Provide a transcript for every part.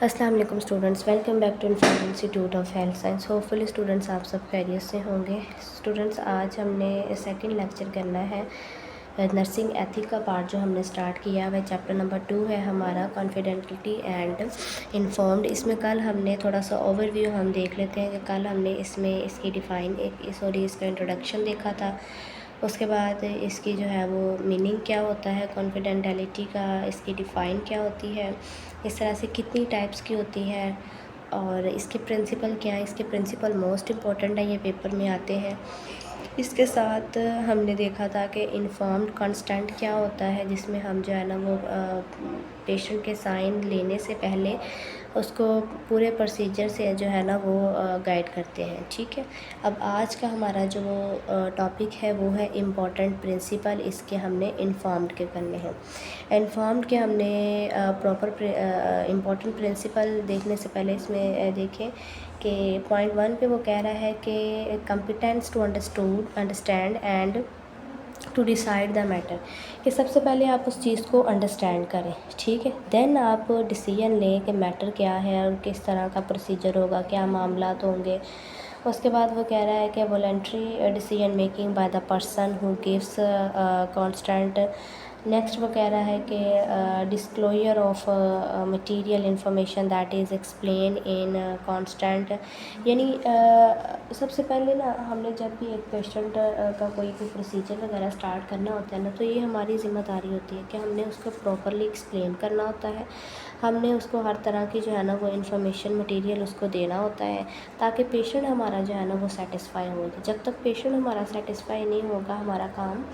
अस्सलाम वालेकुम students, welcome back to Inform Institute of Health Science. Hopefully students आप सब खैरियत से होंगे। स्टूडेंट्स आज हमने सेकंड लेक्चर करना है नर्सिंग एथिक का पार्ट जो हमने स्टार्ट किया है। चैप्टर नंबर 2 है हमारा कॉन्फिडेंटलिटी एंड इन्फॉर्म्ड। इसमें कल हमने थोड़ा सा ओवरव्यू हम देख लेते हैं कि कल हमने इसमें इसकी इसका इंट्रोडक्शन देखा था। उसके बाद इसकी जो है वो मीनिंग क्या होता है, कॉन्फिडेंटलिटी का इसकी डिफ़ाइन क्या होती है, इस तरह से कितनी टाइप्स की होती है और इसके प्रिंसिपल क्या है। इसके प्रिंसिपल मोस्ट इम्पॉर्टेंट है, ये पेपर में आते हैं। इसके साथ हमने देखा था कि इन्फॉर्म्ड कंसेंट क्या होता है, जिसमें हम जो है ना वो पेशेंट के साइन लेने से पहले उसको पूरे प्रोसीजर से जो है ना वो गाइड करते हैं। ठीक है, अब आज का हमारा जो टॉपिक है वो है इम्पॉर्टेंट प्रिंसिपल। इसके हमने इन्फॉर्म्ड के करने हैं। इन्फॉर्म्ड के हमने प्रॉपर इम्पॉर्टेंट प्रिंसिपल देखने से पहले इसमें देखें कि पॉइंट 1 पे वो कह रहा है कि competence to understand and to decide the matter, कि सबसे पहले आप उस चीज़ को अंडरस्टैंड करें। ठीक है, देन आप डिसीजन लें कि मैटर क्या है और किस तरह का प्रोसीजर होगा, क्या मामलात होंगे। उसके बाद वो कह रहा है कि voluntary decision making by the person who gives constant. Next वो कह रहा है कि disclosure of material information that is explain in constant. यानी सबसे पहले ना हमने जब भी एक पेशेंट का कोई भी प्रोसीजर वगैरह स्टार्ट करना होता है ना, तो ये हमारी ज़िम्मेदारी होती है कि हमने उसको प्रॉपरली एक्सप्लेन करना होता है। हमने उसको हर तरह की जो है ना वो इन्फॉर्मेशन मटेरियल उसको देना होता है, ताकि पेशेंट हमारा जो है ना वो सेटिस्फाई हो। जब तक पेशेंट हमारा सेटिस्फाई नहीं होगा, हमारा काम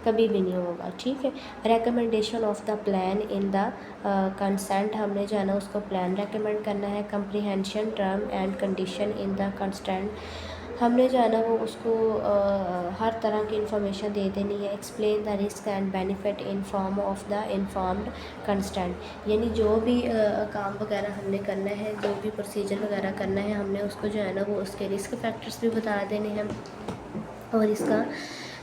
कभी भी नहीं होगा। ठीक है, recommendation of the plan in the consent, हमने जो है ना उसको प्लान रेकमेंड करना है। Comprehension term and condition in the consent, हमने जो है ना वो उसको हर तरह की इन्फॉर्मेशन दे देनी है। Explain the risk and benefit in form of the informed consent, यानी जो भी काम वगैरह हमने करना है, जो भी प्रोसीजर वगैरह करना है, हमने उसको जो है ना वो उसके रिस्क फैक्टर्स भी बता देने हैं और इसका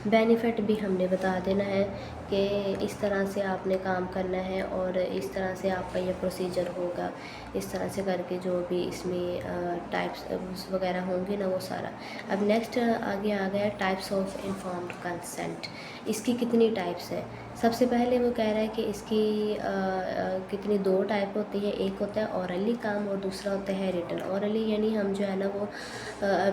बेनिफिट भी हमने बता देना है कि इस तरह से आपने काम करना है और इस तरह से आपका ये प्रोसीजर होगा। इस तरह से करके जो भी इसमें टाइप्स वगैरह होंगे ना वो सारा। अब नेक्स्ट आगे आ गया टाइप्स ऑफ इन्फॉर्म्ड कंसेंट। इसकी कितनी टाइप्स है। सबसे पहले वो कह रहा है कि इसकी कितनी 2 टाइप होती है। एक होता है ऑरली काम और दूसरा होता है रिटन। ऑरली यानी हम जो है ना वो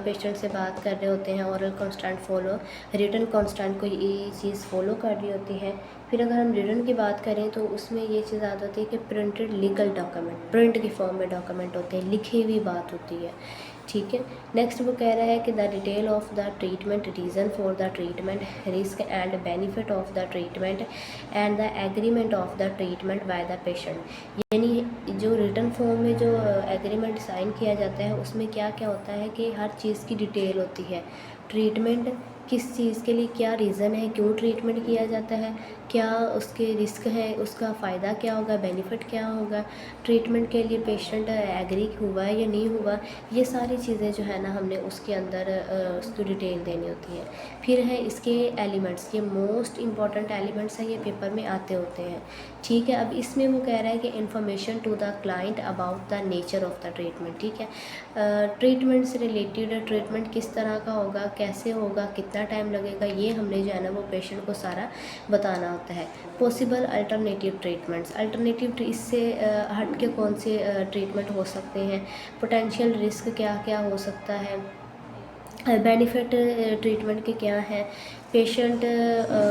पेशेंट से बात कर रहे होते हैं, oral constant follow. Written constant को ये चीज़ फॉलो कर रही होती है। फिर अगर हम रिटन की बात करें तो उसमें ये चीज़ आती होती है कि प्रिंटेड लीगल डॉक्यूमेंट, प्रिंट की फॉर्म में डॉक्यूमेंट होते हैं, लिखी हुई बात होती है। ठीक है, नेक्स्ट वो कह रहा है कि the detail of the treatment, reason for the treatment, risk and benefit of the treatment and the agreement of the treatment bye the patient. यानी जो रिटन फॉर्म में जो एग्रीमेंट साइन किया जाता है उसमें क्या क्या होता है कि हर चीज़ की डिटेल होती है। ट्रीटमेंट किस चीज़ के लिए, क्या रीज़न है, क्यों ट्रीटमेंट किया जाता है, क्या उसके रिस्क है, उसका फ़ायदा क्या होगा, बेनिफिट क्या होगा, ट्रीटमेंट के लिए पेशेंट एग्री हुआ है या नहीं हुआ। ये सारी चीज़ें जो है ना हमने उसके अंदर उसकी डिटेल देनी होती है। फिर है इसके एलिमेंट्स, ये मोस्ट इम्पॉर्टेंट एलिमेंट्स हैं, ये पेपर में आते होते हैं। ठीक है, अब इसमें वो कह रहा है कि information to the client about the nature of the treatment. ठीक है, ट्रीटमेंट से रिलेटेड, ट्रीटमेंट किस तरह का होगा, कैसे होगा, कितना टाइम लगेगा, ये हमने जो है ना वो पेशेंट को सारा बताना होता है। पॉसिबल अल्टरनेटिव ट्रीटमेंट्स, अल्टरनेटिव इससे हट के कौन से ट्रीटमेंट हो सकते हैं, पोटेंशियल रिस्क क्या क्या हो सकता है, बेनिफिट ट्रीटमेंट के क्या है, patient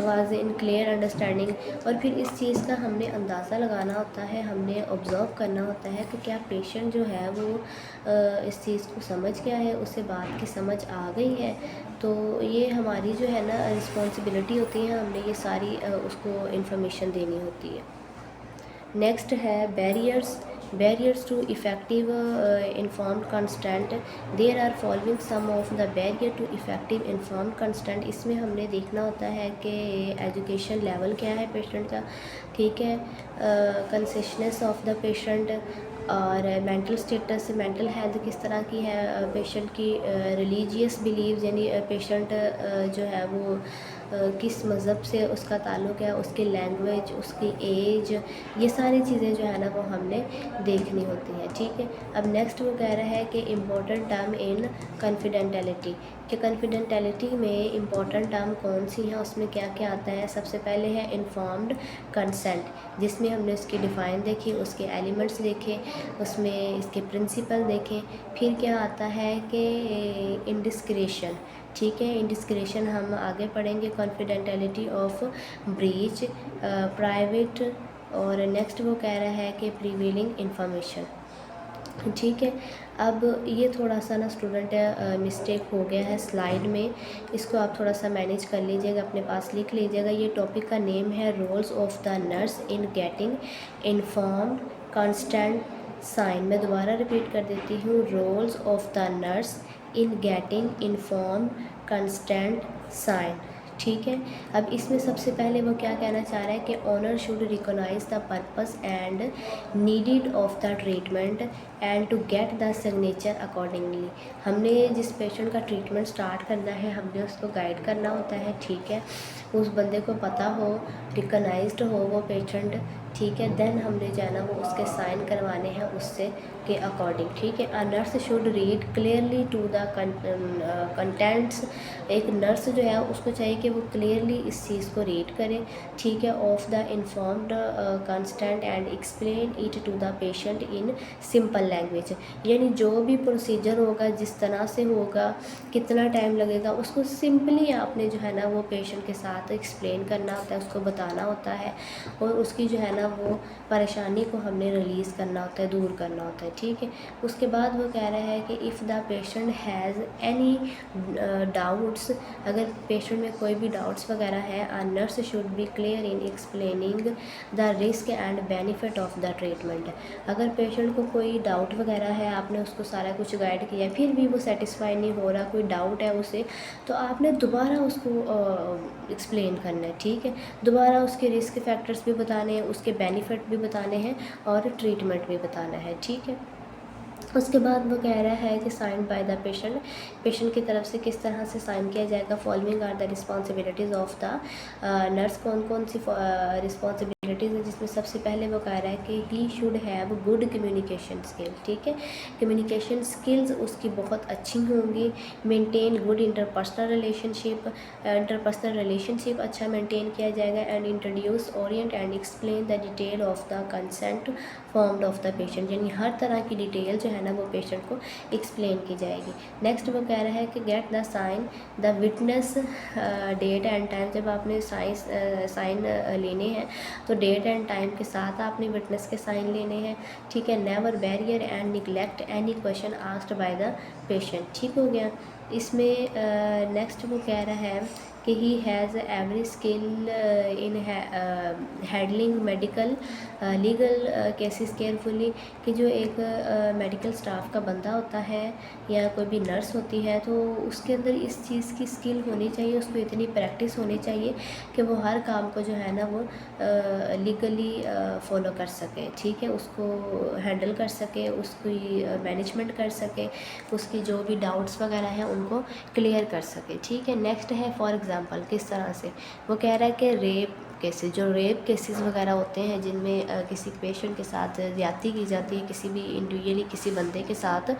was in clear understanding. और फिर इस चीज़ का हमने अंदाज़ा लगाना होता है, हमने ऑब्ज़र्व करना होता है कि क्या पेशेंट जो है वो इस चीज़ को समझ गया है, उसे बात की समझ आ गई है। तो ये हमारी जो है ना रिस्पॉन्सिबिलिटी होती है, हमने ये सारी उसको इन्फॉर्मेशन देनी होती है। नेक्स्ट है barriers to effective informed consent. There are following some of the barrier to effective informed consent. इसमें हमने देखना होता है कि एजुकेशन लेवल क्या है पेशेंट का। ठीक है, कंसिशनेस ऑफ द पेशेंट और मेंटल स्टेटस, मेंटल हेल्थ किस तरह की है पेशेंट की, रिलीजियस बिलीव्स, यानी पेशेंट जो है वो किस मज़हब से उसका ताल्लुक़ है, उसकी लैंग्वेज, उसकी एज, ये सारी चीज़ें जो है ना वो हमने देखनी होती हैं, ठीक है। अब नेक्स्ट वो कह रहा है कि इम्पोर्टेंट टर्म इन कॉन्फिडेंटलिटी, कि कॉन्फिडेंटलिटी में इम्पॉर्टेंट टर्म कौन सी हैं, उसमें क्या क्या आता है। सबसे पहले है इन्फॉर्म्ड कंसेंट, जिसमें हमने उसकी डिफ़ाइन देखी, उसके एलिमेंट्स देखे, उसमें इसके प्रिंसिपल देखें। फिर क्या आता है कि इंडिस्क्रेशन, ठीक है, इंडिस्क्रेशन हम आगे पढ़ेंगे। कॉन्फिडेंटलिटी ऑफ ब्रीच, प्राइवेट, और नेक्स्ट वो कह रहा है कि प्रीवेलिंग इंफॉर्मेशन, ठीक है। अब ये थोड़ा सा ना स्टूडेंट मिस्टेक हो गया है स्लाइड में, इसको आप थोड़ा सा मैनेज कर लीजिएगा, अपने पास लिख लीजिएगा। ये टॉपिक का नेम है roles of the nurse in getting informed constant sign. मैं दोबारा रिपीट कर देती हूँ, roles of the nurse in getting informed constant sign, ठीक है। अब इसमें सबसे पहले वो क्या कहना चाह रहा है कि honour should recognise the purpose and needed of the treatment and to get the signature accordingly. हमने जिस पेशेंट का ट्रीटमेंट स्टार्ट करना है, हमने उसको गाइड करना होता है, ठीक है। उस बंदे को पता हो, रिकॉग्नाइज्ड हो वो पेशेंट, ठीक है। देन हमने जाना वो उसके साइन करवाने हैं उससे के अकॉर्डिंग, ठीक है। A nurse should read clearly to the contents. एक नर्स जो है उसको चाहिए कि वो क्लियरली इस चीज़ को रीड करे, ठीक है, of the informed constant and explain it to the patient in simple language. यानी जो भी प्रोसीजर होगा, जिस तरह से होगा, कितना टाइम लगेगा, उसको सिंपली आपने जो है ना वो पेशेंट के साथ एक्सप्लेन करना होता है, उसको बताना होता है, और उसकी जो है ना वो परेशानी को हमने रिलीज़ करना होता है, दूर करना होता है, ठीक है। उसके बाद वो कह रहा है कि if the patient has any doubts, अगर पेशेंट में कोई भी डाउट्स वगैरह है, a nurse should be clear in explaining the risk and benefit of the treatment. अगर पेशेंट को कोई डाउट वगैरह है, आपने उसको सारा कुछ गाइड किया, फिर भी वो सेटिस्फाई नहीं हो रहा, कोई डाउट है उसे, तो आपने दोबारा उसको एक्सप्लेन करना है, ठीक है। दोबारा उसके रिस्क फैक्टर्स भी बताने हैं, उसके बेनिफिट भी बताने हैं, और ट्रीटमेंट भी बताना है, ठीक है। उसके बाद वो कह रहा है कि sign by the patient, patient की तरफ से किस तरह से साइन किया जाएगा। Following are the responsibilities of the nurse. कौन कौन सी रिस्पॉन्सिबिलिटीज़ है, जिसमें सबसे पहले वो कह रहा है कि he should have good communication skill, ठीक है। कम्युनिकेशन स्किल्स उसकी बहुत अच्छी होंगी। मेंटेन गुड इंटरपर्सनल रिलेशनशिप अच्छा मेंटेन किया जाएगा। And introduce, Orient and explain the detail of the consent formed of the patient, यानी हर तरह की डिटेल जो है ना वो पेशेंट को एक्सप्लेन की जाएगी। नेक्स्ट वो कह रहा है कि get the sign the witness date and time. जब आपने साइन लेने हैं तो डेट एंड टाइम के साथ आपने विटनेस के साइन लेने हैं, ठीक है। Never barrier and neglect any question asked by the patient, ठीक हो गया। इसमें नेक्स्ट वो कह रहा है कि he has every skill in handling medical legal cases carefully, कि जो एक मेडिकल स्टाफ का बंदा होता है या कोई भी नर्स होती है, तो उसके अंदर इस चीज़ की स्किल होनी चाहिए, उसको इतनी प्रैक्टिस होनी चाहिए कि वो हर काम को जो है ना वो लीगली फॉलो कर सके, ठीक है। उसको हैंडल कर सके, उसकी मैनेजमेंट कर सके, उसकी जो भी डाउट्स वगैरह हैं उनको क्लियर कर सके, ठीक है। नेक्स्ट है फॉर एग्ज़ाम्पल, किस तरह से वो कह रहा है कि रेप केसेस, जो रेप केसेस वगैरह होते हैं जिनमें किसी पेशेंट के साथ ज़्यादती की जाती है, किसी भी इंडिविजुअली किसी बंदे के साथ,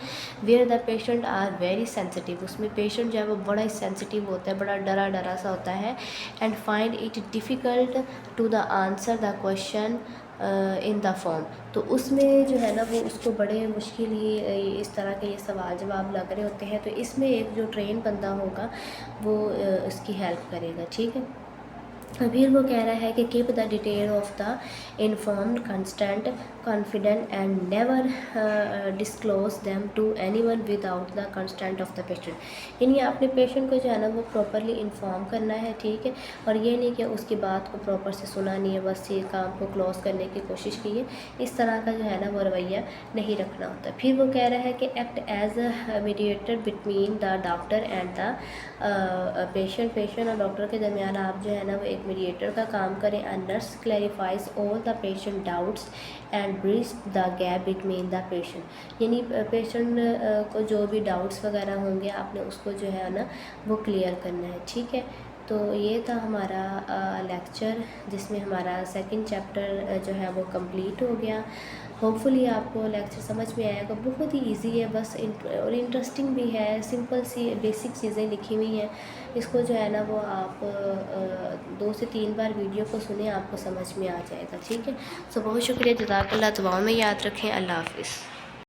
where the patient are very sensitive, उसमें पेशेंट जो है वो बड़ा ही सेंसिटिव होता है, बड़ा डरा डरा सा होता है। And find it difficult to the answer the question in the form, तो उसमें जो है ना वो उसको बड़े मुश्किल ही इस तरह के ये सवाल जवाब लग रहे होते हैं, तो इसमें एक जो ट्रेन बंदा होगा वो उसकी हेल्प करेगा, ठीक है। फिर वो कह रहा है कि keep the detail of the informed constant confident and never disclose them to anyone without the constant of the patient, यानी आपने पेशेंट को जो है ना वो प्रॉपरली इन्फॉर्म करना है, ठीक है। और ये नहीं कि उसकी बात को प्रॉपर से सुना नहीं है, बस ये काम को क्लोज करने की कोशिश की है, इस तरह का जो है ना वो रवैया नहीं रखना होता। फिर वो कह रहा है कि act as a mediator between the doctor and the patient और डॉक्टर के दरमियान आप जो है ना वो एक मीडिएटर का काम करें। A nurse clarifies all the patient doubts and bridge the gap between the patient, यानी पेशेंट को जो भी डाउट्स वगैरह होंगे आपने उसको जो है ना वो क्लियर करना है, ठीक है। तो ये था हमारा लेक्चर, जिसमें हमारा सेकंड चैप्टर जो है वो कंप्लीट हो गया। होपफुली आपको लेक्चर समझ में आएगा। बहुत ही इजी है बस और इंटरेस्टिंग भी है। सिंपल सी बेसिक चीज़ें लिखी हुई हैं। इसको जो है ना वो आप 2 से 3 बार वीडियो को सुने, आपको समझ में आ जाएगा। ठीक है। सो बहुत शुक्रिया। जज़ाकल्लाह। दुआओं में याद रखें। अल्लाह हाफ़िज़।